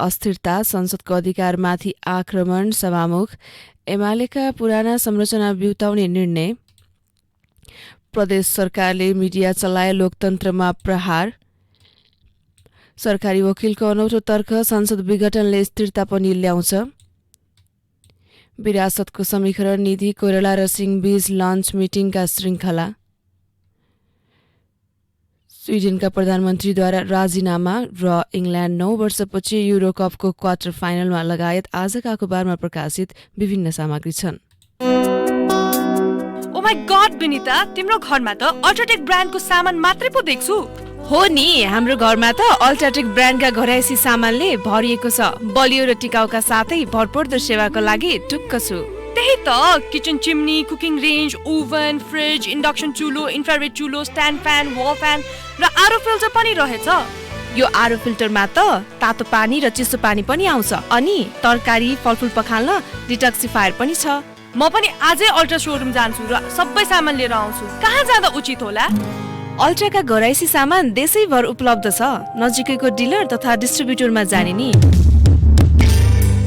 अस्थिरता, संसदको अधिकारमाथि आक्रमण, सभामुख, एमालेका पुराना संरचना बिउताउने निर्णय, प्रदेश सरकारले मिडिया चलाए, लोकतन्त्रमा प्रहार, सरकारी वकिलको अनौठो तर्क, संसद विघटनले स्थिरता पनि ल्याउँछ, विरासतको समीकरण, निधि कोइराला र सिंहबीच लन्च मिटिङका श्रृङ्खला, स्विडेनका प्रधानमन्त्रीद्वारा राजीनामा र इङ्ल्यान्ड 9 वर्षपछि युरो कपको क्वार्टर फाइनलमा लगायत आजका अखबारमा प्रकाशित विभिन्न सामग्री छन्। ओ माय गॉड विनिता, तिम्रो घरमा त अल्ट्राटेक ब्रान्डको सामान मात्रै पो देख्छु। हो नि, हाम्रो घरमा त अल्ट्राटेक ब्रान्डका घरायसी सामानले भरिएको छ। बलियो र टिकाउका साथै भरपर्दो सेवाको लागि टुक्क छु। त्यही त, kitchen chimney, cooking range, oven, fridge, induction चुलो, इन्फ्रारेड चुलो, स्ट्यान्ड फ्यान, वल फ्यान र आरो फिल्टर पनि रहेछ। यो आरो फिल्टरमा त तातो पानी र चिसो पानी पनि आउँछ, अनि तरकारी फलफुल पखाल्न डिटक्सिफायर पनि छ। म पनि आजै अल्ट्रा शोरूम जान्छु र सबै सामान लिएर आउँछु। कहाँ जाँदा उचित होला? अल्ट्राका घरायसी सामान देशैभर उपलब्ध छ। नजिकैको डिलर तथा डिस्ट्रिब्युटरमा जाने नि।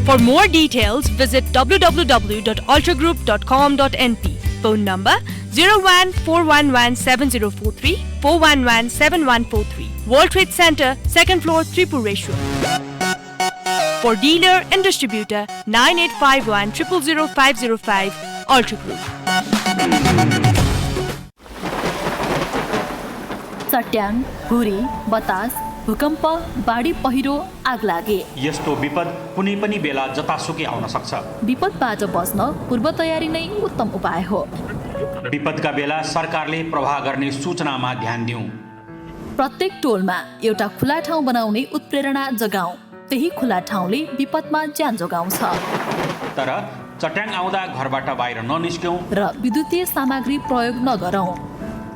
For more details, visit www.ultragroup.com.np. Phone number 014117043 4117143. World Trade Center, 2nd floor, Tripureshwar. For dealer and distributor, 9851 000505, Ultra Group. सट्याङ, हुरी, बतास, भूकम्प, बाढी पहिरो, आगलागे यस्तो विपद कुनै पनि बेला जतासुकै आउन सक्छ। विपदबाट बच्न पूर्व तयारी नै उत्तम उपाय हो। विपदका बेला सरकारले प्रवाह गर्ने सूचनामा ध्यान दिउँ। प्रत्येक टोलमा एउटा खुला ठाउँ बनाउने उत्प्रेरणा जगाऊ। त्यही खुला ठाउँले विपदमा ज्यान जोगाउँछ। तर चट्याङ आउँदा घरबाट बाहिर ननिस्क्यौं र विद्युतीय सामग्री प्रयोग नगरौँ।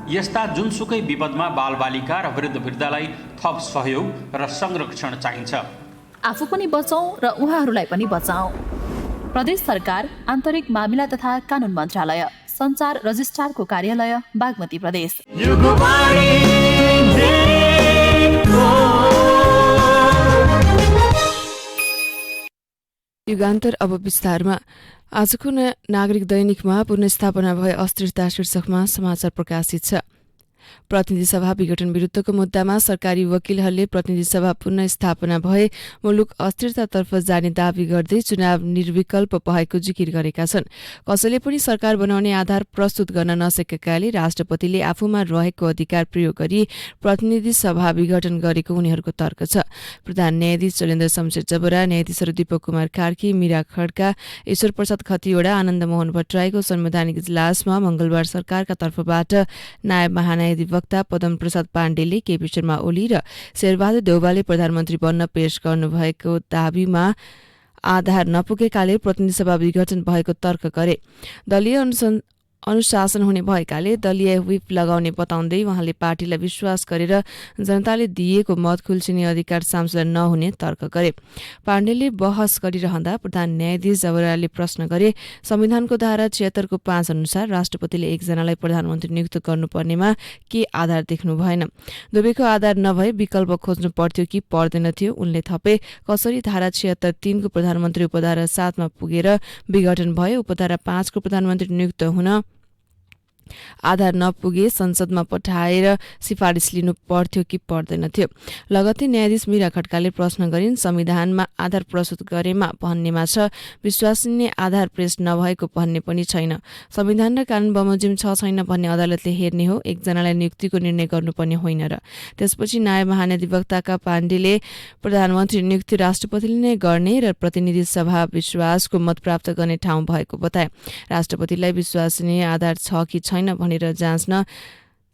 यस्ता जुनसुकै विपदमा बालबालिका र वृद्धलाई थप सहयोग र संरक्षण चाहिन्छ। आफू पनि बचाऊ र उहाँहरूलाई पनि बचाऊ। प्रदेश सरकार, आन्तरिक मामिला तथा कानुन मन्त्रालय, सञ्चार रजिस्ट्रारको कार्यालय, बागमती प्रदेश। युगान्तर अब विस्तारमा। आजको नागरिक दैनिकमा पुनर्स्थापना भए अस्थिरता शीर्षकमा समाचार प्रकाशित छ। प्रतिनिधि सभा विघटन विरुद्धको मुद्दामा सरकारी वकिलहरूले प्रतिनिधि सभा पुनर्स्थापना भए मुलुक अस्थिरतातर्फ जाने दावी गर्दै चुनाव निर्विकल्प भएको जिकिर गरेका छन्। कसैले पनि सरकार बनाउने आधार प्रस्तुत गर्न नसकेकाले राष्ट्रपतिले आफूमा रहेको अधिकार प्रयोग गरी प्रतिनिधि सभा विघटन गरेको उनीहरूको तर्क छ। प्रधान न्यायाधीश चलेन्द्र शमशेर जबरा, न्यायाधीशहरू दीपक कुमार कार्की, मीरा खड्का, ईश्वर प्रसाद खतिवडा, आनन्द मोहन भट्टराईको संवैधानिक इजलासमा मंगलबार सरकारका तर्फबाट नायब महाधिवक्ता पदम प्रसाद पाण्डेले, केपी शर्मा ओली र शेरबहादुर देउवाले प्रधानमन्त्री बन्न पेश गर्नुभएको दावीमा आधार नपुगेकाले प्रतिनिधि सभा विघटन भएको तर्क गरे। दलीय अनुशासन हुने भएकाले दलीय व्हिप लगाउने बताउँदै उहाँले पार्टीलाई विश्वास गरेर जनताले दिएको मत खुल्सिने अधिकार सांसद नहुने तर्क गरे। पाण्डेले बहस गरिरहँदा प्रधान न्यायाधीश जबराले प्रश्न गरे, संविधानको धारा 76 को 5 अनुसार राष्ट्रपतिले एकजनालाई प्रधानमन्त्री नियुक्त गर्नुपर्नेमा के आधार देख्नु भएन। दुवैको आधार नभए विकल्प खोज्नु पर्थ्यो कि पर्दैन थियो। उनले थपे, कसरी धारा 76(3) को प्रधानमन्त्री उपधारा 7 मा पुगेर विघटन भयो, उपधारा 5 को प्रधानमन्त्री नियुक्त हुन आधार नपुगे संसदमा पठाएर सिफारिस लिनु पर्थ्यो कि पर्दैन थियो। लगत्तै न्यायाधीश मीरा खड्काले प्रश्न गरिन्, संविधानमा आधार प्रस्तुत गरेमा भन्नेमा छ, विश्वसनीय आधार पेश नभएको भन्ने पनि छैन। संविधान र कानून बमोजिम छ छैन भन्ने अदालतले हेर्ने हो, एकजनालाई नियुक्तिको निर्णय गर्नुपर्ने होइन र। त्यसपछि नायब महाधिवक्ताका पाण्डेले प्रधानमन्त्री नियुक्ति राष्ट्रपतिले नै गर्ने र प्रतिनिधि सभा विश्वासको मत प्राप्त गर्ने ठाउँ भएको बताए। राष्ट्रपतिलाई विश्वसनीय आधार छ कि छैन भनेर जाँच्न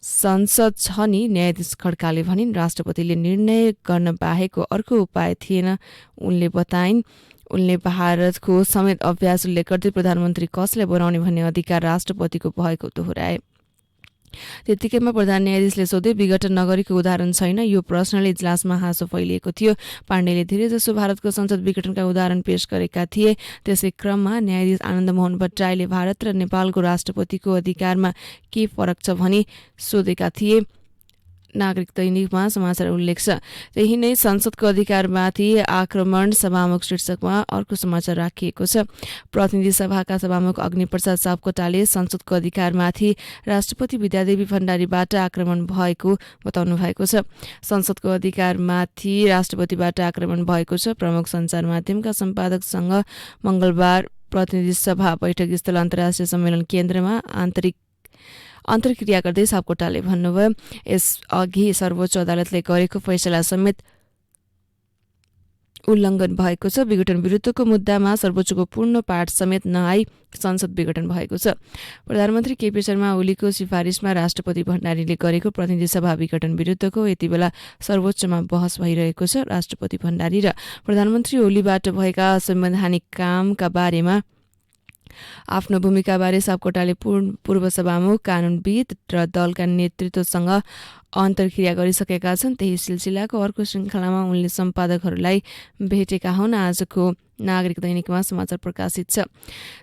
संसद छ नि, न्यायाधीश खड्काले भनिन्। राष्ट्रपतिले निर्णय गर्न बाहेकको अर्को उपाय थिएन उनले बताइन्। उनले भारतको समेत अभ्यास उल्लेख गर्दै प्रधानमन्त्री कसलाई बनाउने भन्ने अधिकार राष्ट्रपतिको भएको दोहोऱ्याए। त्यतिकैमा प्रधान न्यायाधीशले सोधे, विघटन नगरीको उदाहरण छैन? यो प्रश्नले इजलासमा हाँसो फैलिएको थियो। पाण्डेले धेरैजसो भारतको संसद विघटनका उदाहरण पेश गरेका थिए। त्यसै क्रममा न्यायाधीश आनन्द मोहन भट्टराईले भारत र नेपालको राष्ट्रपतिको अधिकारमा के फरक छ भनी सोधेका थिए। नागरिक दैनिकमा समाचार उल्लेख छ। त्यही नै संसदको अधिकारमाथि आक्रमण सभामुख शीर्षकमा अर्को समाचार राखिएको छ। प्रतिनिधि सभाका सभामुख अग्निप्रसाद सापकोटाले संसदको अधिकारमाथि राष्ट्रपति विद्यादेवी भण्डारीबाट आक्रमण भएको बताउनु भएको छ। संसदको अधिकारमाथि राष्ट्रपतिबाट आक्रमण भएको छ। प्रमुख सञ्चार माध्यमका सम्पादकसँग मंगलबार प्रतिनिधि सभा बैठक स्थल अन्तर्राष्ट्रिय सम्मेलन केन्द्रमा अन्तर्क्रिया गर्दै सापकोटाले भन्नुभयो, यसअघि सर्वोच्च अदालतले गरेको फैसला समेत उल्लङ्घन भएको छ। विघटन विरुद्धको मुद्दामा सर्वोच्चको पूर्ण पाठ समेत नआई संसद विघटन भएको छ। प्रधानमन्त्री केपी शर्मा ओलीको सिफारिसमा राष्ट्रपति भण्डारीले गरेको प्रतिनिधि सभा विघटन विरुद्धको यति बेला सर्वोच्चमा बहस भइरहेको छ। राष्ट्रपति भण्डारी र प्रधानमन्त्री ओलीबाट भएका संवैधानिक कामका बारेमा आफ्नो भूमिकाबारे सापकोटाले पूर्व सभामुख, कानुनविद र दलका नेतृत्वसँग अन्तर्क्रिया गरिसकेका छन्। त्यही सिलसिलाको अर्को श्रृङ्खलामा उनले सम्पादकहरूलाई भेटेका हुन्। आजको नागरिक दैनिकमा समाचार प्रकाशित छ।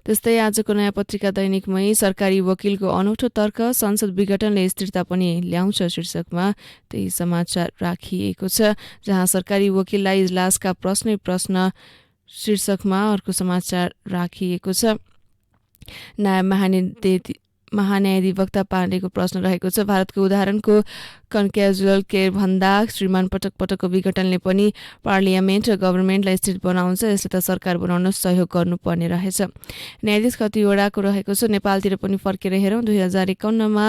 त्यस्तै आजको नयाँ पत्रिका दैनिकमै सरकारी वकिलको अनौठो तर्क, संसद विघटनले स्थिरता पनि ल्याउँछ शीर्षकमा त्यही समाचार राखिएको छ, जहाँ सरकारी वकिललाई इजलासका प्रश्न शीर्षकमा अर्को समाचार राखिएको छ। नायब महान्यायाधिवक्ता पाण्डेको प्रश्न रहेको छ, भारतको उदाहरणको क्याजुअल केयर भन्दा श्रीमान पटक पटकको विघटनले पनि पार्लियामेन्ट र गभर्मेन्टलाई स्थिर बनाउँछ, यसले त सरकार बनाउन सहयोग गर्नुपर्ने रहेछ। न्यायाधीश कतिवटाको रहेको छ। नेपालतिर पनि फर्केर हेरौँ। 2051मा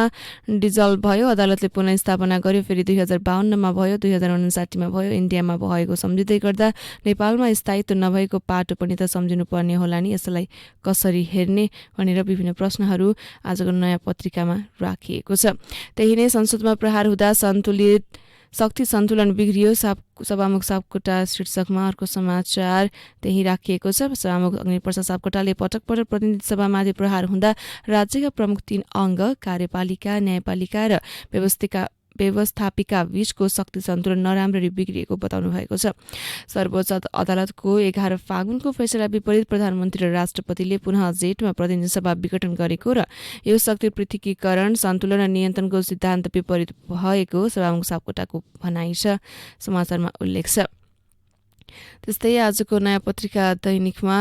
डिजल्भ भयो, अदालतले पुनर्स्थापना गर्यो, फेरि 2052मा भयो, 2059मा भयो। इन्डियामा भएको सम्झिँदै गर्दा नेपालमा स्थायित्व नभएको पाटो पनि त सम्झिनुपर्ने होला नि, यसलाई कसरी हेर्ने भनेर विभिन्न प्रश्नहरू आजको नयाँ पत्रिकामा राखिएको छ। त्यही नै संसदमा प्रहार हुँदा शक्ति सन्तुलन बिग्रियो, सभामुख सापकोटा शीर्षकमा अर्को समाचार त्यही राखिएको छ। सभामुख अग्निप्रसाद सापकोटाले पटक पटक प्रतिनिधि सभामाथि प्रहार हुँदा राज्यका प्रमुख 3 अङ्ग कार्यपालिका, न्यायपालिका र व्यवस्थापिका बीचको शक्ति सन्तुलन नराम्ररी बिग्रिएको बताउनु भएको छ। सर्वोच्च अदालतको 11 फागुनको फैसला विपरीत प्रधानमन्त्री र राष्ट्रपतिले पुनः जेठमा प्रतिनिधि सभा विघटन गरेको र यो शक्ति पृथकीकरण, सन्तुलन र नियन्त्रणको सिद्धान्त विपरीत भएको सभामुख सापकोटाको भनाइ छ, समाचारमा उल्लेख छ। त्यस्तै आजको नयाँ पत्रिका दैनिकमा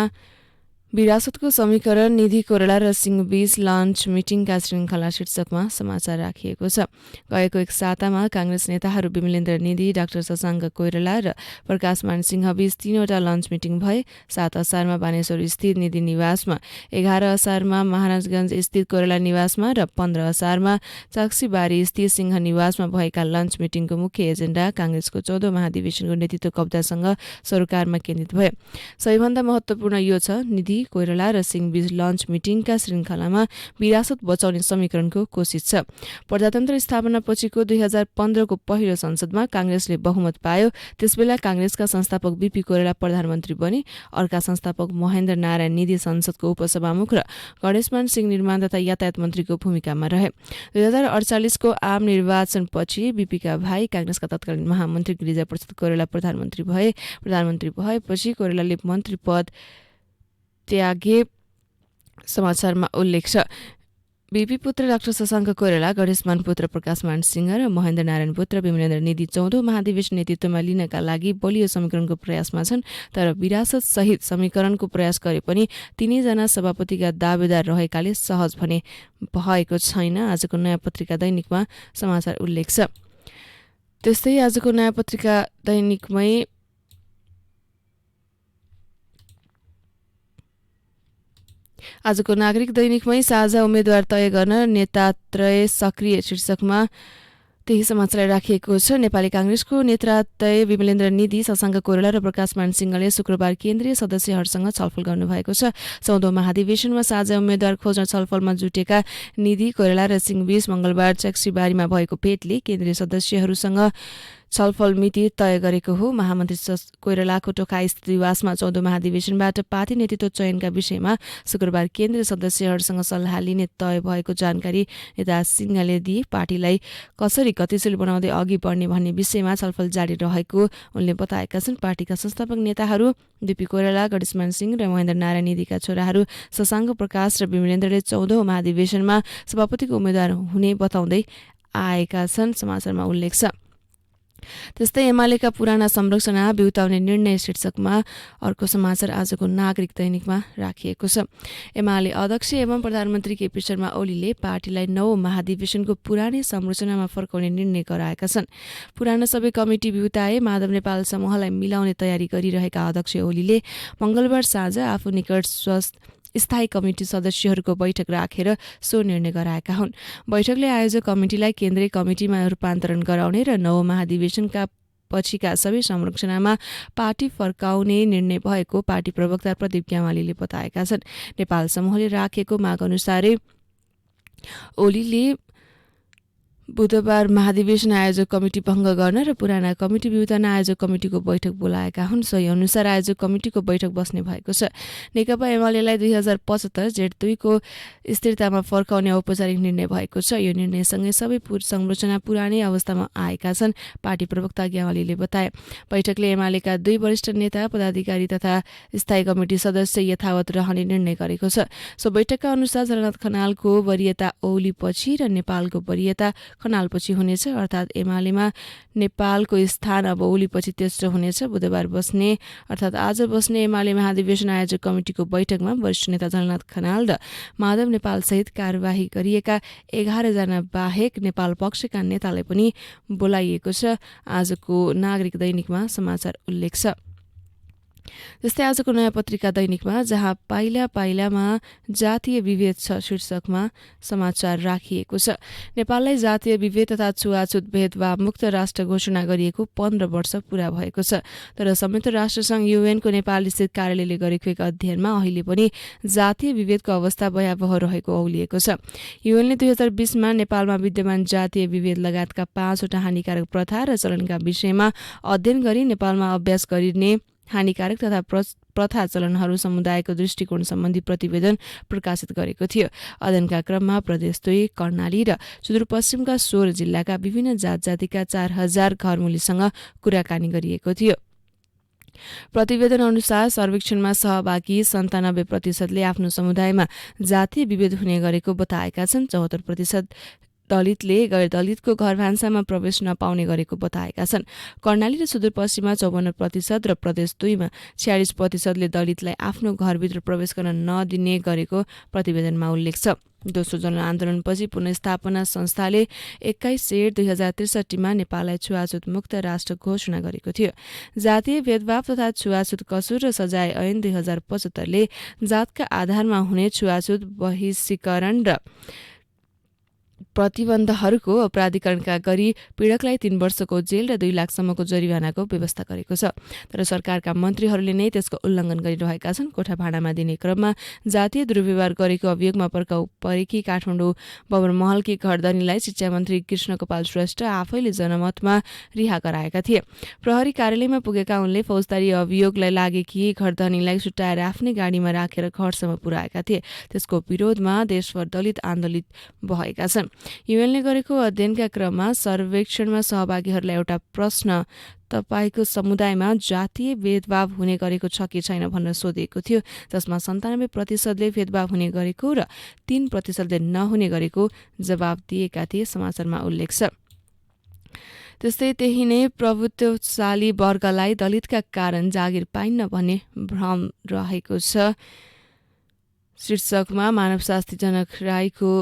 विरासतको समीकरण, निधि कोइराला र सिंह बीच लन्च मिटिङका श्रृङ्खला शीर्षकमा समाचार राखिएको छ। गएको एक सातामा काङ्ग्रेस नेताहरू विमलेन्द्र निधि, डाक्टर शशाङ्क कोइराला र प्रकाशमान सिंह बीच 3वटा लन्च मिटिङ भए। 7 असारमा बानेश्वर स्थित निधि निवासमा, 11 असारमा महाराजगञ्ज स्थित कोइराला निवासमा र 15 असारमा चाक्सीबारी स्थित सिंह निवासमा भएका लन्च मिटिङको मुख्य एजेन्डा काङ्ग्रेसको 14औं महाधिवेशनको नेतृत्व कब्जासँग सरोकारमा केन्द्रित भयो। सबैभन्दा महत्त्वपूर्ण यो छ, निधि कोइराला र सिंह बीच लन्च मिटिङका श्रृङ्खलामा विरासत बचाउने समीकरणको कोसिस छ। प्रजातन्त्र स्थापना पछिको 2015को पहिलो संसदमा काङ्ग्रेसले बहुमत पायो। त्यसबेला काङ्ग्रेसका संस्थापक बीपी कोइराला प्रधानमन्त्री बने। अर्का संस्थापक महेन्द्र नारायण निधि संसदको उपसभामुख र गणेशमान सिंह निर्माण तथा यातायात मन्त्रीको भूमिकामा रहे। 2048को आम निर्वाचनपछि बीपीका भाइ काङ्ग्रेसका तत्कालीन महामन्त्री गिरिजाप्रसाद कोइराला प्रधानमन्त्री भएपछि कोइरालाले मन्त्री पद त्यागे, समाचारमा उल्लेख छ। बीपी पुत्र डाक्टर शशाङ्क कोइराला, गणेशमान पुत्र प्रकाशमान सिंह र महेन्द्र नारायण पुत्र विमलेन्द्र निधि 14औं महाधिवेशन नेतृत्वमा लिनका लागि बलियो समीकरणको प्रयासमा छन्। तर विरासत सहित समीकरणको प्रयास गरे पनि तिनैजना सभापतिका दावेदार रहेकाले सहज भने भएको छैन। आजको नयाँ पत्रिका दैनिकमा समाचार उल्लेख छ। त्यस्तै आजको नयाँ पत्रिका दैनिकमै आजको नागरिक दैनिकमै साझा उम्मेद्वार तय गर्न नेतात्रय सक्रिय शीर्षकमा त्यही समाचार राखिएको छ। नेपाली काङ्ग्रेसको नेतात्रय विमलेन्द्र निधि, शशाङ्क कोइराला र प्रकाशमान सिंहले शुक्रबार केन्द्रीय सदस्यहरूसँग छलफल गर्नुभएको छ। 14औं महाधिवेशनमा साझा उम्मेद्वार खोज्न छलफलमा जुटेका निधि कोइराला र सिंह बीच मंगलबार चाक्सीबारीमा भएको भेटले केन्द्रीय सदस्यहरूसँग छलफल मिति तय गरेको हो। महामन्त्री कोइरालाको टोकास्थित निवासमा 14औं महाधिवेशनबाट पार्टी नेतृत्व चयनका विषयमा शुक्रबार केन्द्रीय सदस्यहरूसँग सल्लाह लिने तय भएको जानकारी नेता सिंहले दिए। पार्टीलाई कसरी गतिशील बनाउँदै अघि बढ्ने भन्ने विषयमा छलफल जारी रहेको उनले बताएका छन्। पार्टीका संस्थापक नेताहरू बीपी कोइराला, गणेशमान सिंह र महेन्द्र नारायण निधिका छोराहरू शशाङ्क प्रकाश र विमलेन्द्रले 14औं महाधिवेशनमा सभापतिको उम्मेद्वार हुने बताउँदै आएका छन्, समाचारमा उल्लेख छ। त्यस्तै एमालेका पुराना संरचना बिउताउने निर्णय शीर्षकमा अर्को समाचार आजको नागरिक दैनिकमा राखिएको छ। एमाले अध्यक्ष एवं प्रधानमन्त्री केपी शर्मा ओलीले पार्टीलाई 9 महाधिवेशनको पुरानै संरचनामा फर्काउने निर्णय गराएका छन्। पुराना सबै कमिटी बिउताए माधव नेपाल समूहलाई मिलाउने तयारी गरिरहेका अध्यक्ष ओलीले मङ्गलबार साँझ आफू निकट स्थायी कमिटी सदस्यहरूको बैठक राखेर सो निर्णय गराएका हुन्। बैठकले आयोजक कमिटीलाई केन्द्रीय कमिटीमा रूपान्तरण गराउने र 9 महाधिवेशनका पछिका सबै संरचनामा पार्टी फर्काउने निर्णय भएको पार्टी प्रवक्ता प्रदीप ग्यावालीले बताएका छन्। नेपाल समूहले राखेको माग अनुसारै ओलीले बुधबार महाधिवेशन आयोजक कमिटी भङ्ग गर्न र पुराना कमिटी बिउतान आयोजक कमिटीको बैठक बोलाएका हुन्। सोही अनुसार आयोजक कमिटीको बैठक बस्ने भएको छ। नेकपा एमालेलाई 2075 जेठ 2 को स्थिरतामा फर्काउने औपचारिक निर्णय भएको छ। यो निर्णयसँगै सबै संरचना पुरानै अवस्थामा आएका छन्, पार्टी प्रवक्ता ग्यावालीले बताए। बैठकले एमालेका 2 वरिष्ठ नेता पदाधिकारी तथा स्थायी कमिटी सदस्य यथावत रहने निर्णय गरेको छ। सो बैठकका अनुसार झलनाथ खनालको वरियता ओलीपछि र नेपालको वरियता खनालपछि हुनेछ, अर्थात् एमालेमा नेपालको स्थान अब ओलीपछि तेस्रो हुनेछ। बुधबार बस्ने अर्थात् आज बस्ने एमाले महाधिवेशन आयोजक कमिटीको बैठकमा वरिष्ठ नेता झलनाथ खनाल र माधव नेपाल सहित कार्यवाही गरिएका 11 जना बाहेक नेपाल पक्षका नेतालाई पनि बोलाइएको छ। आजको नागरिक दैनिकमा समाचार उल्लेख छ। त्यस्तै आजको नयाँ पत्रिका दैनिकमा जहाँ पाइला पाइलामा जातीय विभेद छ शीर्षकमा समाचार राखिएको छ। नेपाललाई जातीय विभेद तथा छुवाछुत भेदभाव मुक्त राष्ट्र घोषणा गरिएको 15 वर्ष पूरा भएको छ। तर संयुक्त राष्ट्रसङ्घ युएनको नेपाल स्थित कार्यालयले गरेको एक अध्ययनमा अहिले पनि जातीय विभेदको अवस्था भयावह रहेको औलिएको छ। युएनले 2020मा नेपालमा विद्यमान जातीय विभेद लगायतका 5वटा हानिकारक प्रथा र चलनका विषयमा अध्ययन गरी नेपालमा अभ्यास गरिने हानिकारक तथा प्रथा चलनहरू समुदायको दृष्टिकोण सम्बन्धी प्रतिवेदन प्रकाशित गरेको थियो। अध्ययनका क्रममा प्रदेश 2, कर्णाली र सुदूरपश्चिमका 16 जिल्लाका विभिन्न जात जातिका 4000 घरमुलीसँग कुराकानी गरिएको थियो। प्रतिवेदन अनुसार सर्वेक्षणमा सहभागी 97% आफ्नो समुदायमा जातीय विभेद हुने गरेको बताएका छन्। 74% दलितले गैर दलितको घर भान्सामा प्रवेश नपाउने गरेको बताएका छन्। कर्णाली र सुदूरपश्चिममा 54% र प्रदेश 2मा 46%ले दलितलाई आफ्नो घरभित्र प्रवेश गर्न नदिने गरेको प्रतिवेदनमा उल्लेख छ। दोस्रो जनआन्दोलनपछि पुनर्स्थापना संस्थाले 21 जेठ 2063मा नेपाललाई छुवाछुत मुक्त राष्ट्र घोषणा गरेको थियो। जातीय भेदभाव तथा छुवाछुत कसुर र सजाय ऐन 2075ले जातका आधारमा हुने छुवाछुत, बहिष्करण र प्रतिबन्धहरूको अपराधीकरणका गरी पीडकलाई 3 वर्षको जेल र 2 लाखसम्मको जरिवानाको व्यवस्था गरेको छ। तर सरकारका मन्त्रीहरूले नै त्यसको उल्लङ्घन गरिरहेका छन्। कोठा भाडामा दिने क्रममा जातीय दुर्व्यवहार गरेको अभियोगमा पर्काउ परेकी काठमाडौँ बबरमहलकी घरधनीलाई शिक्षा मन्त्री कृष्णगोपाल श्रेष्ठ आफैले जनमतमा रिहा गराएका थिए। प्रहरी कार्यालयमा पुगेका उनले फौजदारी अभियोगलाई लागेकी घरधनीलाई छुट्याएर आफ्नै गाडीमा राखेर घरसम्म पुर्याएका थिए। त्यसको विरोधमा देशभर दलित आन्दोलित भएका छन्। युएनले गरेको अध्ययनका क्रममा सर्वेक्षणमा सहभागीहरूलाई एउटा प्रश्न तपाईको समुदायमा जातीय भेदभाव हुने गरेको छ कि छैन भनेर सोधिएको थियो, जसमा 97%ले भेदभाव हुने गरेको र 3%ले नहुने गरेको जवाब दिएका थिए, समाचारमा उल्लेख छ। त्यस्तै त्यही नै प्रभुत्वशाली वर्गलाई दलितका कारण जागिर पाइन्न भन्ने भ्रम रहेको छ शीर्षकमा मानवशास्त्री जनक राईको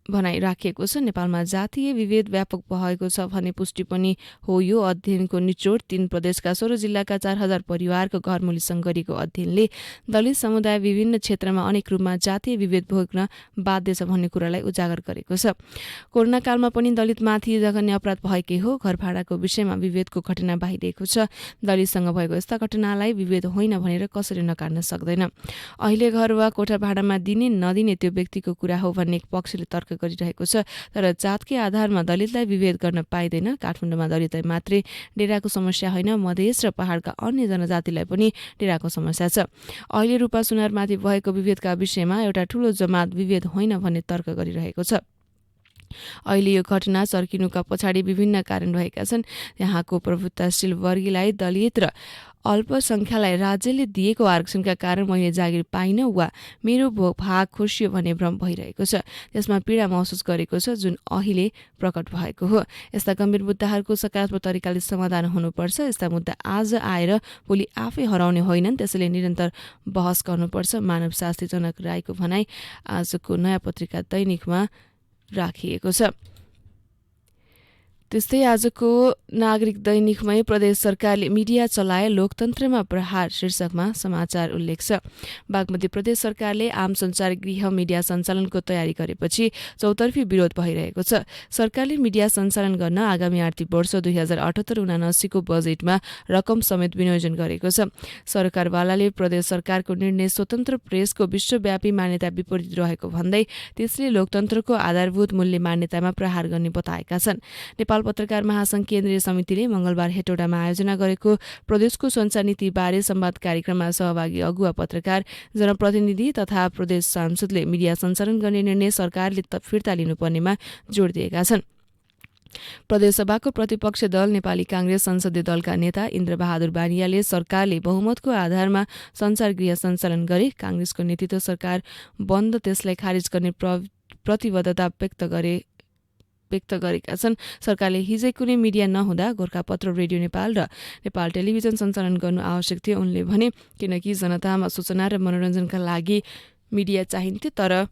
भनाइ राखिएको छ। नेपालमा जातीय विभेद व्यापक भएको छ भन्ने पुष्टि पनि हो यो अध्ययनको निचोड। 3 प्रदेशका 16 जिल्लाका 4000 परिवारको घरमुलीसँग गरिएको अध्ययनले दलित समुदाय विभिन्न क्षेत्रमा अनेक रूपमा जातीय विभेद भोग्न बाध्य छ भन्ने कुरालाई उजागर गरेको छ। कोरोना कालमा पनि दलितमाथि जघन्य अपराध भएकै हो। घर भाडाको विषयमा विभेदको घटना बाहिरिएको छ। दलितसँग भएको यस्ता घटनालाई विभेद होइन भनेर कसैले नकार्न सक्दैन। अहिले घर वा कोठा भाडामा दिने नदिने त्यो व्यक्तिको कुरा हो भन्ने पक्षले तर्क गरिरहेको छ। तर जातकै आधारमा दलितलाई विभेद गर्न पाइँदैन। काठमाडौँमा दलितलाई मात्रै डेराको समस्या होइन, मधेस र पहाडका अन्य जनजातिलाई पनि डेराको समस्या छ। अहिले रूपा सुनारमाथि भएको विभेदका विषयमा एउटा ठूलो जमात विभेद होइन भन्ने तर्क गरिरहेको छ। अहिले यो घटना चर्किनुका पछाडि विभिन्न कारण रहेका छन्। यहाँको प्रभुत्वशील वर्गीयलाई दलित र अल्पसङ्ख्यालाई राज्यले दिएको आरक्षणका कारण मैले जागिर पाइन वा मेरो भाग खोसियो भन्ने भ्रम भइरहेको छ। त्यसमा पीडा महसुस गरेको छ जुन अहिले प्रकट भएको हो। यस्ता गम्भीर मुद्दाहरूको सकारात्मक तरिकाले समाधान हुनुपर्छ। यस्ता मुद्दा आज आएर भोलि आफै हराउने होइनन्, त्यसैले निरन्तर बहस गर्नुपर्छ। मानव शास्त्री जनक राईको भनाई आजको नयाँ पत्रिका दैनिकमा राखिएको छ। त्यस्तै आजको नागरिक दैनिकमै प्रदेश सरकारले मिडिया चलाए लोकतन्त्रमा प्रहार शीर्षकमा समाचार उल्लेख छ। बागमती प्रदेश सरकारले आम सञ्चार गृह मिडिया सञ्चालनको तयारी गरेपछि चौतर्फी विरोध भइरहेको छ। सरकारले मिडिया सञ्चालन गर्न आगामी आर्थिक वर्ष 2078-79 को बजेटमा रकम समेत विनियोजन गरेको छ। सरकारवालाले प्रदेश सरकारको निर्णय स्वतन्त्र प्रेसको विश्वव्यापी मान्यता विपरीत रहेको भन्दै त्यसले लोकतन्त्रको आधारभूत मूल्य मान्यतामा प्रहार गर्ने बताएका छन्। नेपाल पत्रकार महासंघ केन्द्रीय समितिले मंगलबार हेटौडामा आयोजना गरेको प्रदेशको सञ्चार नीति बारे संवाद कार्यक्रममा सहभागी अगुवा पत्रकार, जनप्रतिनिधि तथा प्रदेश सांसदले मिडिया सञ्चालन गर्ने निर्णय सरकारले फिर्ता लिनुपर्नेमा जोड दिएका छन्। प्रदेशसभाको प्रतिपक्ष दल नेपाली कांग्रेस संसदीय दलका नेता इन्द्रबहादुर बानियाले सरकारले बहुमतको आधारमा सञ्चार गृह सञ्चालन गरे, कांग्रेसको नेतृत्व सरकार बन्द त्यसलाई खारिज गर्ने प्रतिबद्धता व्यक्त गरेका छन्। सरकारले हिजै कुनै मिडिया नहुँदा गोरखापत्र, रेडियो नेपाल र नेपाल टेलिभिजन सञ्चालन गर्नु आवश्यक थियो उनले भने, किनकि जनतामा सूचना र मनोरञ्जनका लागि मिडिया चाहिन्थ्यो। तर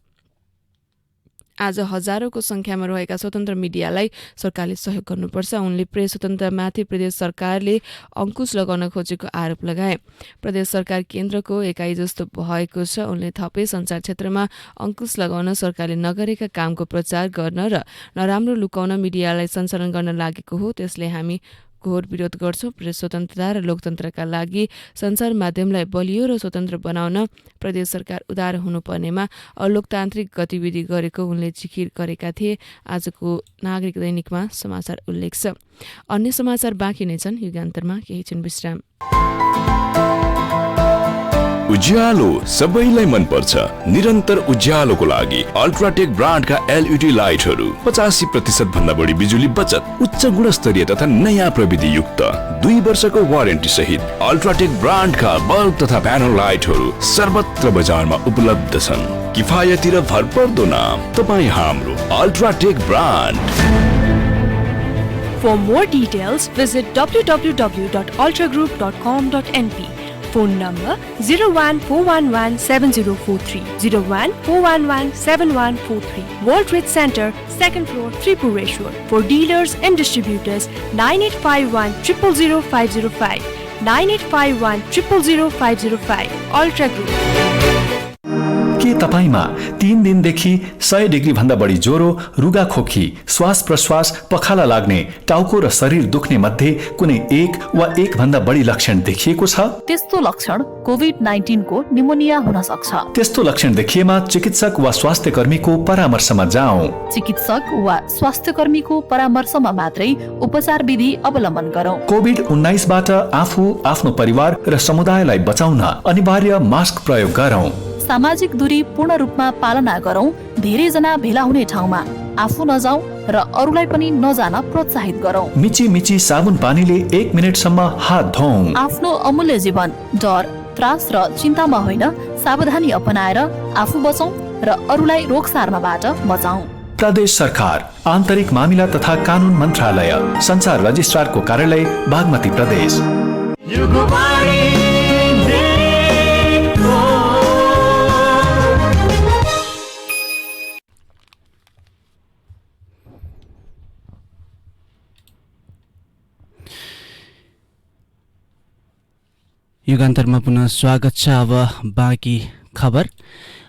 आज हजारौंको संख्यामा रहेका स्वतन्त्र मिडियालाई सरकारले सहयोग गर्नुपर्छ। उनले प्रेस स्वतन्त्रमाथि प्रदेश सरकारले अंकुश लगाउन खोजेको आरोप लगाए। प्रदेश सरकार केन्द्रको एकाइ जस्तो भएको छ। उनले थपे सञ्चार क्षेत्रमा अंकुश लगाउन सरकारले नगरेका कामको प्रचार गर्न र नराम्रो लुकाउन मिडियालाई सञ्चालन गर्न लागेको हो। त्यसले हामी घोर विरोध गर्छौं। प्रेस स्वतन्त्रता र लोकतन्त्रका लागि सञ्चार माध्यमलाई बलियो र स्वतन्त्र बनाउन प्रदेश सरकार उदार हुनुपर्नेमा अलोकतान्त्रिक गतिविधि गरेको उनले जिकिर गरेका थिए। आजको नागरिक दैनिकमा समाचार उल्लेख छ। अन्य समाचार बाँकी नै छन्। युगान्तरमा केही क्षण विश्राम। उज्यालो सबैलाई मन पर्छ। निरन्तर उज्यालोको लागि अल्ट्राटेक ब्रान्डका एलईडी लाइटहरू 85% भन्दा बढी बिजुली बचत, उच्च गुणस्तरीय तथा नयाँ प्रविधि युक्त 2 वर्षको वारेन्टी सहित अल्ट्राटेक ब्रान्डका बल्ब तथा प्यानल लाइटहरू सर्वत्र बजारमा उपलब्ध छन्। किफायती र भरपर्दो नाम तपाईँ हाम्रो UltraTech brand. For more details, visit www.ultragroup.com.np. Phone number 014117043, 014117143. World Trade Center, 2nd floor, Tripureshwar. For dealers and distributors, 9851 000505, 9851 000505. Ultra Group. के तपाईमा 3 दिनदेखि 100 डिग्री भन्दा बढी ज्वरो, रुगा खोकी, श्वास प्रश्वास, पखाला लाग्ने, टाउको र शरीर दुख्ने मध्ये कुनै एक वा एक भन्दा बढी लक्षण देखिएको छ? त्यस्तो लक्षण कोभिड-19 को निमोनिया हुन सक्छ। त्यस्तो लक्षण देखिएमा चिकित्सक वा स्वास्थ्य कर्मीको परामर्शमा जाऔं। चिकित्सक वा स्वास्थ्य कर्मीको परामर्शमा मात्रै उपचार विधि अवलम्बन गरौं। कोभिड-19 बाट आफू, आफ्नो परिवार र समुदायलाई बचाउन अनिवार्य मास्क प्रयोग गरौं। सामाजिक दूरी पूर्ण रूपमा पालना गरौं। धेरै जना भेला हुने ठाउँमा आफू नजाऊ र अरूलाई पनि नजान प्रोत्साहित गरौं। मिची मिची साबुन पानीले 1 मिनेटसम्म हात धौं। आफ्नो अमूल्य जीवन डर, त्रास र चिन्तामा होइन, सावधानी अपनाएर आफू बचौं र अरूलाई रोगसार्नबाट बचाऊ। प्रदेश सरकार, आन्तरिक मामिला तथा कानून मन्त्रालय, सञ्चार रजिस्ट्रारको कार्यालय, बागमती प्रदेश। युगान्तरमा पुनः स्वागत छ। अब बाँकी खबर।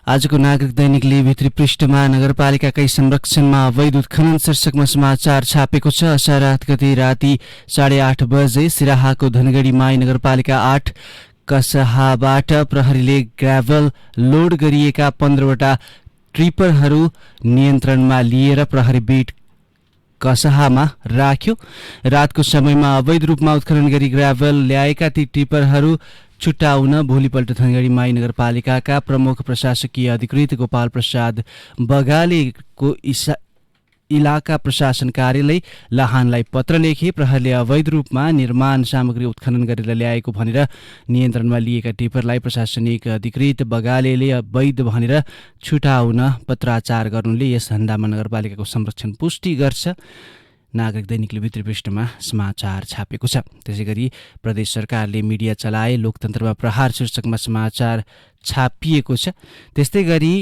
आजको नागरिक दैनिकले भित्री पृष्ठमा नगरपालिकाकै संरक्षणमा अवैध उत्खनन शीर्षकमा समाचार छापेको छ। असार 8 गते राति 8:30 बजे सिराहाको धनगढी माई नगरपालिका 8 कसहाबाट प्रहरीले ग्राभल लोड गरिएका 15वटा ट्रिपरहरू नियन्त्रणमा लिएर प्रहरी बीट कसहामा राख्यो। रातको समयमा अवैध रूपमा उत्खनन गरी ग्राभल ल्याएका ती टिपरहरू छुट्याउन भोलिपल्ट धनगढी माई नगरपालिकाका प्रमुख प्रशासकीय अधिकृत गोपाल प्रसाद बगालेको इलाका प्रशासन कार्यालय लाहानलाई पत्र लेखे। प्रहरीले अवैध रूपमा निर्माण सामग्री उत्खनन गरेर ल्याएको भनेर नियन्त्रणमा लिएका टिपरलाई प्रशासनिक अधिकृत बगालेले अवैध भनेर छुटाउन पत्राचार गर्नुले यस धन्दामा नगरपालिकाको संरक्षण पुष्टि गर्छ। नागरिक दैनिकले भित्री पृष्ठमा समाचार छापेको छ। त्यसैगरी प्रदेश सरकारले मिडिया चलाए लोकतन्त्रमा प्रहार शीर्षकमा समाचार छापिएको छ। त्यस्तै गरी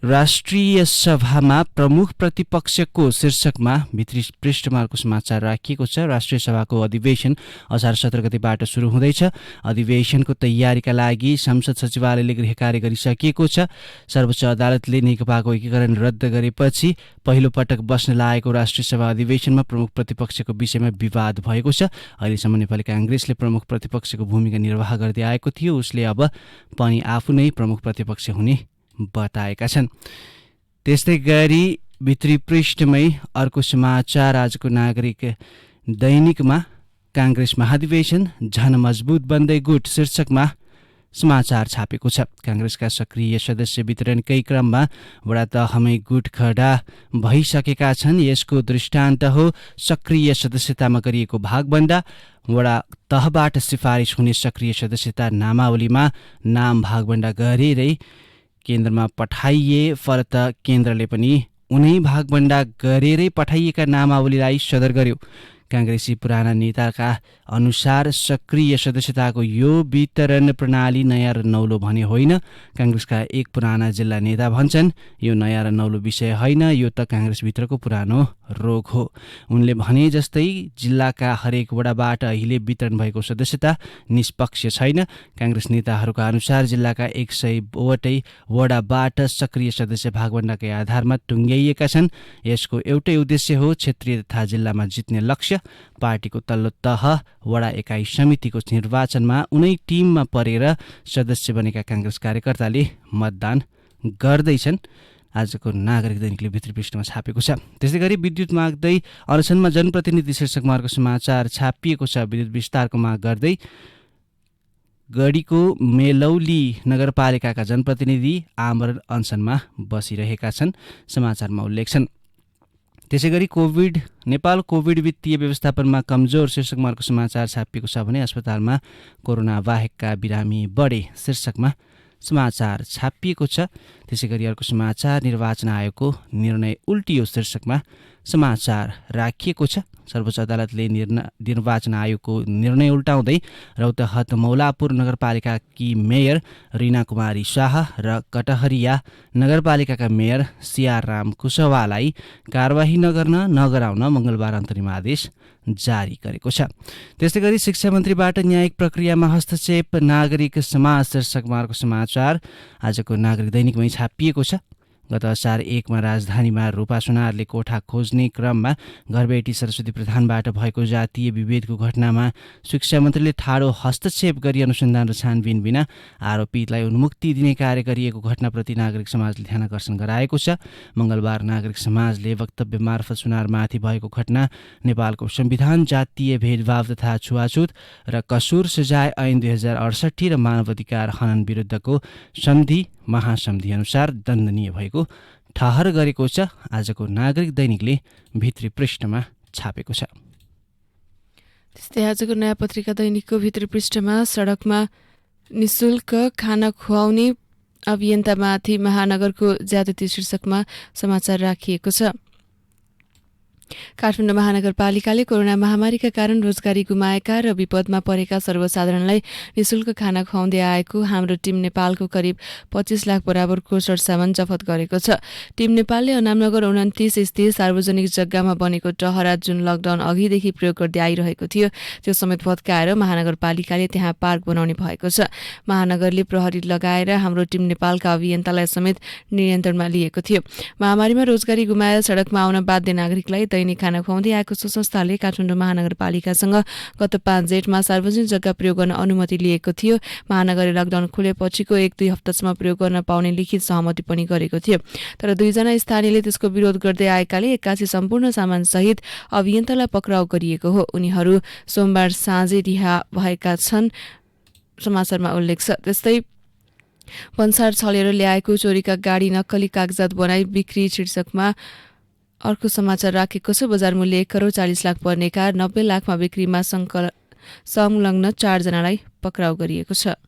राष्ट्रिय सभामा प्रमुख प्रतिपक्षको शीर्षकमा भित्री पृष्ठमा अर्को समाचार राखिएको छ। राष्ट्रिय सभाको अधिवेशन असार 17 गतेबाट सुरु हुँदैछ। अधिवेशनको तयारीका लागि संसद सचिवालयले गृह कार्य गरिसकिएको छ। सर्वोच्च अदालतले नेकपाको एकीकरण रद्द गरेपछि पहिलो पटक बस्न लागेको राष्ट्रिय सभा अधिवेशनमा प्रमुख प्रतिपक्षको विषयमा विवाद भएको छ। अहिलेसम्म नेपाली कांग्रेसले प्रमुख प्रतिपक्षको भूमिका निर्वाह गर्दै आएको थियो। उसले अब पनि आफू नै प्रमुख प्रतिपक्ष हुने बताएका छन्। त्यस्तै गरी भित्री पृष्ठमै अर्को समाचार आजको नागरिक दैनिकमा कांग्रेस महाधिवेशन झन मजबुत बन्दै गुट शीर्षकमा समाचार छापेको छ। कांग्रेसका सक्रिय सदस्य वितरणकै क्रममा वडा तहमै गुट खडा भइसकेका छन्। यसको दृष्टान्त हो सक्रिय सदस्यतामा गरिएको भागभन्दा। वडा तहबाट सिफारिस हुने सक्रिय सदस्यता नामावलीमा नाम भागभन्दा गरेरै केन्द्रमा पठाइए। फरत केन्द्रले पनि उनै भागभन्दा गरेरै पठाइएका नामावलीलाई सदर गर्यो। कांग्रेसी पुराना नेताका अनुसार सक्रिय सदस्यताको यो वितरण प्रणाली नयाँ र नौलो भने होइन। कांग्रेसका एक पुराना जिल्ला नेता भन्छन् यो नयाँ र नौलो विषय होइन, यो त कांग्रेसभित्रको पुरानो रोग हो। उनले भने जस्तै जिल्लाका हरेक वडाबाट अहिले वितरण भएको सदस्यता निष्पक्ष छैन। कांग्रेस नेताहरूका अनुसार जिल्लाका 100 वटै वडाबाट सक्रिय सदस्य भागभन्डाकै आधारमा टुङ्ग्याइएका छन्। यसको एउटै उद्देश्य हो क्षेत्रीय तथा जिल्लामा जित्ने लक्ष्य। पार्टीको तल्लो तह वडा एकाइ समितिको निर्वाचनमा उनै टिममा परेर सदस्य बनेका कांग्रेस कार्यकर्ताले मतदान गर्दैछन्। आजको नागरिक दैनिकले भित्री पृष्ठमा छापेको छ। त्यसै गरी विद्युत माग्दै अनसनमा जनप्रतिनिधि शीर्षकमा अर्को समाचार छापिएको छ। विद्युत विस्तारको माग गर्दै गढीको मेलौली नगरपालिकाका जनप्रतिनिधि आमरण अनसनमा बसिरहेका छन्। समाचारमा उल्लेख छन्। त्यसै गरी नेपाल कोभिड वित्तीय व्यवस्थापनमा कमजोर शीर्षकमा अर्को समाचार छापिएको छ भने अस्पतालमा कोरोना बाहेकका बिरामी बढे शीर्षकमा समाचार छापिएको छ। त्यसै गरी अर्को समाचार निर्वाचन आयोगको निर्णय उल्टियो शीर्षकमा समाचार राखिएको छ। सर्वोच्च अदालतले निर्वाचन आयोगको निर्णय उल्टाउँदै रौतहट मौलापुर नगरपालिकाकी मेयर रीना कुमारी शाह र कटहरिया नगरपालिकाका मेयर सियाराम कुशवालाई कारवाही नगराउन मंगलबार अन्तरिम आदेश जारी गरेको छ। त्यस्तै गरी शिक्षा मन्त्रीबाट न्यायिक प्रक्रियामा हस्तक्षेप नागरिक समाज शीर्षकमा अर्को समाचार आजको नागरिक दैनिकमै छापिएको छ। गत असार 1 मा राजधानीमा रूपा सुनारले कोठा खोज्ने क्रममा घरबेटी सरस्वती प्रधानबाट भएको जातीय विभेदको घटनामा शिक्षा मन्त्रीले ठाडो हस्तक्षेप गरी अनुसन्धान र छानबिन बिना आरोपितलाई उन्मुक्ति दिने कार्य गरिएको घटनाप्रति नागरिक समाजले ध्यान आकर्षण गराएको छ। मंगलबार नागरिक समाजले वक्तव्य मार्फत सुनारमाथि भएको घटना नेपालको संविधान, जातीय भेदभाव तथा छुवाछुत र कसुर सजाय ऐन 2068 र मानवाधिकार हनन विरुद्धको महासन्धि अनुसार दण्डनीय भएको ठहर गरेको छ। आजको नागरिक दैनिकले भित्री पृष्ठमा छापेको छ। त्यस्तै आजको नयाँ पत्रिका दैनिकको भित्री पृष्ठमा सडकमा निशुल्क खाना खुवाउने अभियन्तामाथि महानगरको ज्यादती शीर्षकमा समाचार राखिएको छ। काठमाडौँ महानगरपालिकाले कोरोना महामारीका कारण रोजगारी गुमाएका र विपदमा परेका सर्वसाधारणलाई निशुल्क खाना खुवाउँदै आएको हाम्रो टिम नेपालको करिब 25 लाख बराबरको सरसामान जफत गरेको छ। टिम नेपालले अनामनगर 29 स्थित सार्वजनिक जग्गामा बनेको टहरा जुन लकडाउन अघिदेखि प्रयोग गर्दै आइरहेको थियो त्यो समेत भत्काएर महानगरपालिकाले त्यहाँ पार्क बनाउने भएको छ। महानगरले प्रहरी लगाएर हाम्रो टिम नेपालका अभियन्तालाई समेत नियन्त्रणमा लिएको थियो। महामारीमा रोजगारी गुमाएर सडकमा आउन बाध्य नागरिकलाई दैनिक खाना खुवाउँदै आएको सो संस्थाले काठमाडौँ महानगरपालिकासँग गत 5 जेठमा सार्वजनिक जग्गा प्रयोग गर्न अनुमति लिएको थियो। महानगरले लकडाउन खुलेपछिको 1-2 हप्तासम्म प्रयोग गर्न पाउने लिखित सहमति पनि गरेको थियो। तर 2 जना स्थानीयले त्यसको विरोध गर्दै आएकाले 81 सम्पूर्ण सामान सहित अभियन्तालाई पक्राउ गरिएको हो। उनीहरू सोमबार साँझे रिहा भएका छन्, समाचारमा उल्लेख छ। त्यस्तै भन्सार छलेर ल्याएको चोरीका गाडी नक्कली कागजात बनाई बिक्री शीर्षकमा अर्को समाचार राखेको छ। बजार मूल्य 1 करोड 40 लाख पर्ने कार 90 लाखमा बिक्रीमा संलग्न 4 जनालाई पक्राउ गरिएको छ।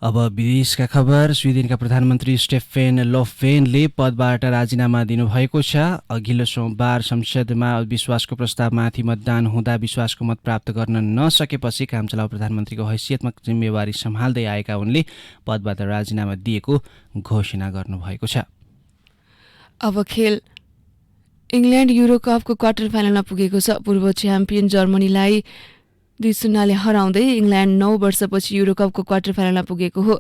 अब विदेशका खबर। स्विडेनका प्रधानमन्त्री स्टेफेन लोफभेनले पदबाट राजीनामा दिनुभएको छ। अघिल्लो सोमबार संसदमा विश्वासको प्रस्तावमाथि मतदान हुँदा विश्वासको मत प्राप्त गर्न नसकेपछि कामचलाउ प्रधानमन्त्रीको हैसियतमा जिम्मेवारी सम्हाल्दै आएका उनले पदबाट राजीनामा दिएको घोषणा गर्नुभएको छ। अब खेल। इङ्ल्यान्ड युरो कपको क्वार्टर फाइनलमा पुगेको छ। पूर्व च्याम्पियन जर्मनीलाई 2-0 हराउँदै इङ्ल्यान्ड 9 वर्षपछि युरो कपको क्वार्टर फाइनलमा पुगेको हो।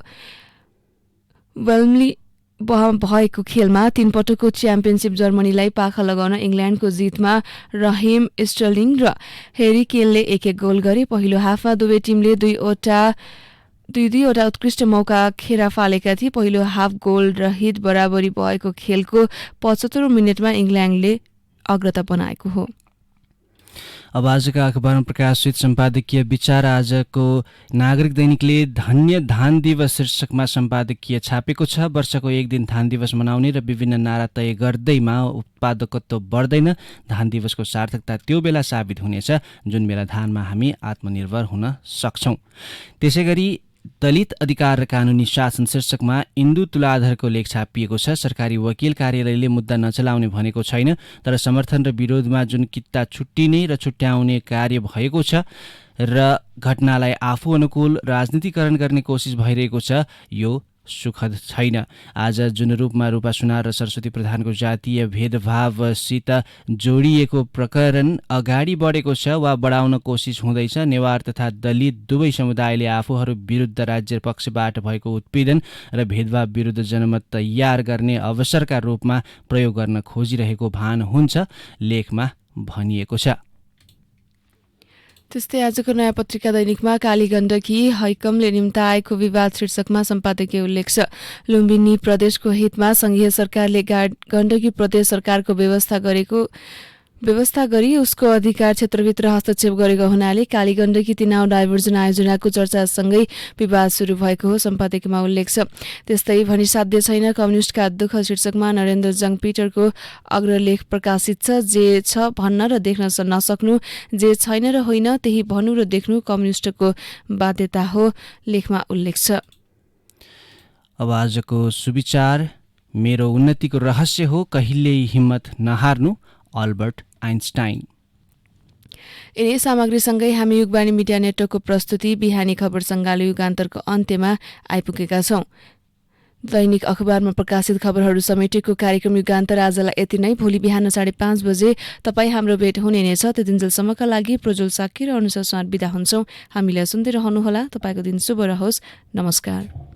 वेम्बली भएको खेलमा 3 पटकको च्याम्पियनसिप जर्मनीलाई पाखा लगाउन इङ्ल्यान्डको जितमा रहिम स्टर्लिङ र हेरी केनले 1-1 गोल गरे। पहिलो हाफमा दुवै टिमले दुईवटा उत्कृष्ट मौका खेरा फालेका थिए। पहिलो हाफ गोल रहित बराबरी भएको खेलको 75औं मिनेटमा इङ्ल्यान्डले अग्रता बनाएको हो। अब आजका अखबारमा प्रकाशित सम्पादकीय विचार। आजको नागरिक दैनिकले धन्य धान दिवस शीर्षकमा सम्पादकीय छापेको छ। वर्षको एक दिन धान दिवस मनाउने र विभिन्न नारा तय गर्दैमा उत्पादकत्व बढ्दैन। धान दिवसको सार्थकता त्यो बेला साबित हुनेछ जुन बेला धानमा हामी आत्मनिर्भर हुन सक्छौं। त्यसैगरी दलित अधिकार र कानुनी शासन शीर्षकमा इन्दु तुलाधरको लेख छापिएको छ। सरकारी वकिल कार्यालयले मुद्दा नचलाउने भनेको छैन, तर समर्थन र विरोधमा जुन कित्ता छुट्टिने र छुट्याउने कार्य भएको छ र घटनालाई आफू अनुकूल राजनीतिकरण गर्ने कोसिस भइरहेको छ, यो सुखद छैन। आज जुन रूपमा रूपा सुनार र सरस्वती प्रधानको जातीय भेदभावसित जोडिएको प्रकरण अगाडि बढेको छ वा बढाउन कोसिस हुँदैछ, नेवार तथा दलित दुवै समुदायले आफूहरू विरुद्ध राज्य पक्षबाट भएको उत्पीडन र भेदभाव विरुद्ध जनमत तयार गर्ने अवसरका रूपमा प्रयोग गर्न खोजिरहेको भान हुन्छ, लेखमा भनिएको छ। त्यस्तै आजको नयाँ पत्रिका दैनिकमा काली गण्डकी हैकमले निम्ताएको विवाद शीर्षकमा सम्पादकीय उल्लेख छ। लुम्बिनी प्रदेशको हितमा संघीय सरकारले गण्डकी प्रदेश सरकारको व्यवस्था गरी उसको अधिकार क्षेत्रभित्र हस्तक्षेप गरेको हुनाले काली गण्डकी तिनाउ डाइभर्जन आयोजनाको चर्चासँगै विवाद सुरु भएको हो, सम्पादकीयमा उल्लेख छ। त्यस्तै भनिसाध्य छैन कम्युनिस्टका दुःख शीर्षकमा नरेन्द्र जङ पिटरको अग्रलेख प्रकाशित छ। जे छ भन्न र देख्न नसक्नु, जे छैन र होइन त्यही भन्नु र देख्नु कम्युनिस्टको बाध्यता हो, लेखमा उल्लेख छ। अब आजको सुविचार। मेरो उन्नतिको रहस्य हो कहिल्यै हिम्मत नहार्नु, अल्बर्ट आइन्स्टाइन। यिनै सामग्रीसँगै हामी युगवाणी मिडिया नेटवर्कको प्रस्तुति बिहानी खबर सङ्गालो युगान्तरको अन्त्यमा आइपुगेका छौं। दैनिक अखबारमा प्रकाशित खबरहरू समेटेको कार्यक्रम युगान्तर आजलाई यति नै। भोलि बिहान 5:30 बजे तपाईँ हाम्रो भेट हुने नै छ। त्यतिन्जेलसम्मका लागि प्रज्वल साकी र अनुसार बिदा हुन्छौं। हामीलाई सुन्दै रहनुहोला। तपाईँको दिन शुभ रहोस्। नमस्कार।